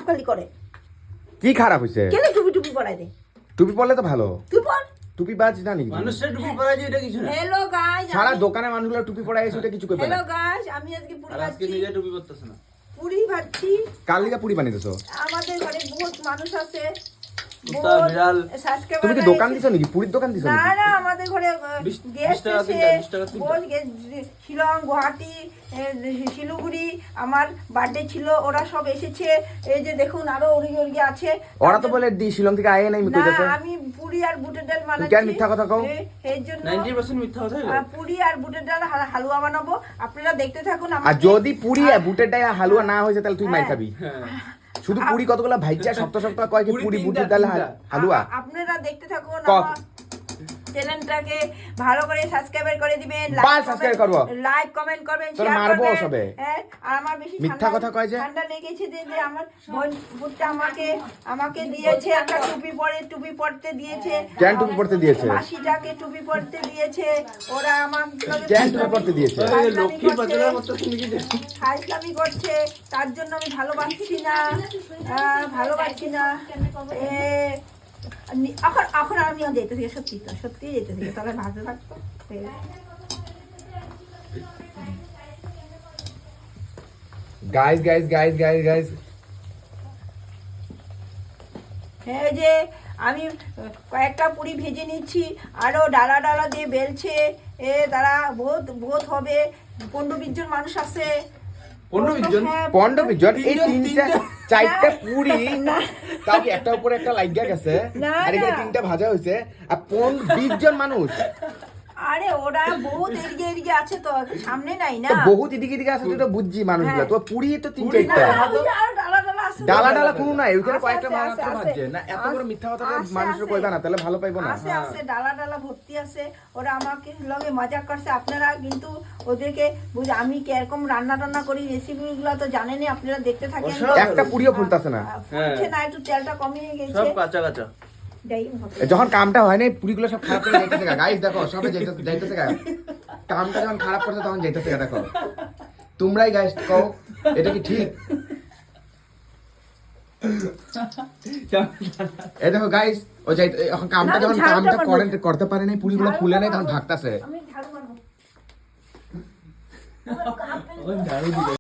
খালি করে। কি খারাপ হইছে? কেন টুপি টুপি পরাই দে? টুপি পরলে তো ভালো। তুই পর। টুপি বাজ না নাকি? মানুষের টুপি পরাই যে এটা কিছু না। হ্যালো গাইস, সারা দোকানে মানুষগুলো টুপি পরাই আছে ওটা কিছু কইবে না। হ্যালো গাইস, আমি আজকে পুরি আর আজকে ভাজছি। নিজে টুপি পরতেছ না। পুরি ভাজছি। কাল লিগা পুরি বানাইতেছো? আমাদের ঘরে বহুত মানুষ আছে। কুত্তা, বিড়াল। সাবস্ক্রাইবার। তুমি কি দোকান দিছো নাকি? পুরির দোকান দিছো না নাকি? না, আমাদের ঘরে 20 গেস্ট টাকা আছে। তিনটা, 20 টাকা তিনটা। বহুত গেস্ট, শিলং, গুয়াহাটি, শিলিগুড়ি, আমার বার্থডে ছিল, ওরা সব এসেছে। এই যে দেখুন আরো ওরিগে ওরিগে আছে। ওরা তো বলে দি শিলং থেকে আয়ে নাই মি না, কইতাছে। আমি পুরি আর বুটের ডাল কেন বানাচ্ছি। মিথ্যা কথা কও? এর জন্য 90% মিথ্যা কথা হলো। পুরি আর বুটের ডাল হালুয়া বানাবো, আপনারা দেখতে থাকুন। আর যদি পুরি আর বুটের ডাল হালুয়া না হয়েছে তাহলে তুই মাই হ্যাঁ। খাবি। হ্যাঁ। শুধু পুরি কতগুলো ভাইচা সপ্তাহ সপ্তাহ কয় কি পুরি পুরি তিনটা, বুটের ডাল তিনটা। হালুয়া। আপনারা দেখতে থাকুন। কক। আমার চ্যানেলটাকে ভালো করে সাবস্ক্রাইব করে দিবেন, বাল subscribe করবো। লাইক কমেন্ট করবেন, তোর শেয়ার মারবো করবেন। সবে। হ্যাঁ, আর আমার বেশি মিথ্যা কথা কয় যে? ঠান্ডা লেগেছে যে আমার বোনটা আমাকে দিয়েছে একটা টুপি পরতে দিয়েছে। কেন টুপি পরতে দিয়েছে? মাসিটাকে টুপি পরতে দিয়েছে। ওরা আমার কেন টুপি পরতে দিয়েছে? ওই যে লক্ষ্মীর বাজারের মতো তুমি কি দেখো? ফাইজলামি করছে, তার জন্য আমি ভালোবাসছি না। এখন আমি যেতে থেকে সত্যি যেতে থেকে তাহলে ভাবতে থাকতো। Guys guys guys guys guys হ্যাঁ, যে আমি কয়েকটা পুরি ভেজে নিচ্ছি, আরো ডালা ডালা দিয়ে বেলছে। তারা বহুত হবে, 15-20 জন মানুষ আছে। 15-20 জন? হ্যাঁ, 15-20 জন এই তিনটা, চারটা পুরি তাও কি একটা উপরে একটা লাগিয়া গেছে না, আর এখানে না। 3টা ভাজা হইছে আর 20 জন মানুষ। আরে ওরা বহুত এদিকে আছে তো, সামনে নাই না। তো বহুত এদিকে এদিকে আছে তুই তো বুঝছি মানুষগুলো। হ্যাঁ। তো পুরি তো তিন পুরি চারটা। না। ওই যে আরো ডালা ডালা আছে। ডালা ডালা কোনো নাই ওইখানে আছে, কয়েকটা আছে, মাত্র আছে, ভাজছে না। এত বড় মিথ্যা কথা আছে, মানুষের আছে। কইবা না তাহলে ভালো পাইবো না। আছে ডালা ডালা ভর্তি আছে। ওরা আমাকে লগে মজা করছে। আপনারা কিন্তু ওদেরকে আমি কিরকম রান্না টান্না করি, রেসিপি গুলো তো জানেনই, আপনারা দেখতে থাকেন। ওসব একটা পুরিও ফুলতাছে না। ফুলছে না, একটু তেলটা কমিয়ে গেছে। সব কাঁচা কাঁচা। যাই হোক। যখন কামটা হয় না পুরিগুলো সব খারাপ করে যাইতেছে গাইস দেখো সবে যাইতেছে গা। কামটা যখন খারাপ করছে তখন যাইতেছে গা দেখো। তোমরাই গাইস কও এটা কি ঠিক? এই দেখো গাইস ও যাই এখন কামটা না, যখন ঝাড়টা কামটা মারবো। করতে পারে নাই পুরিগুলো ঝাড়ু ফুলে নাই মারবো। তখন ভাগতাছে। আমি ঝাড়ু মারবো। ওই ঝাড়ু দিবে।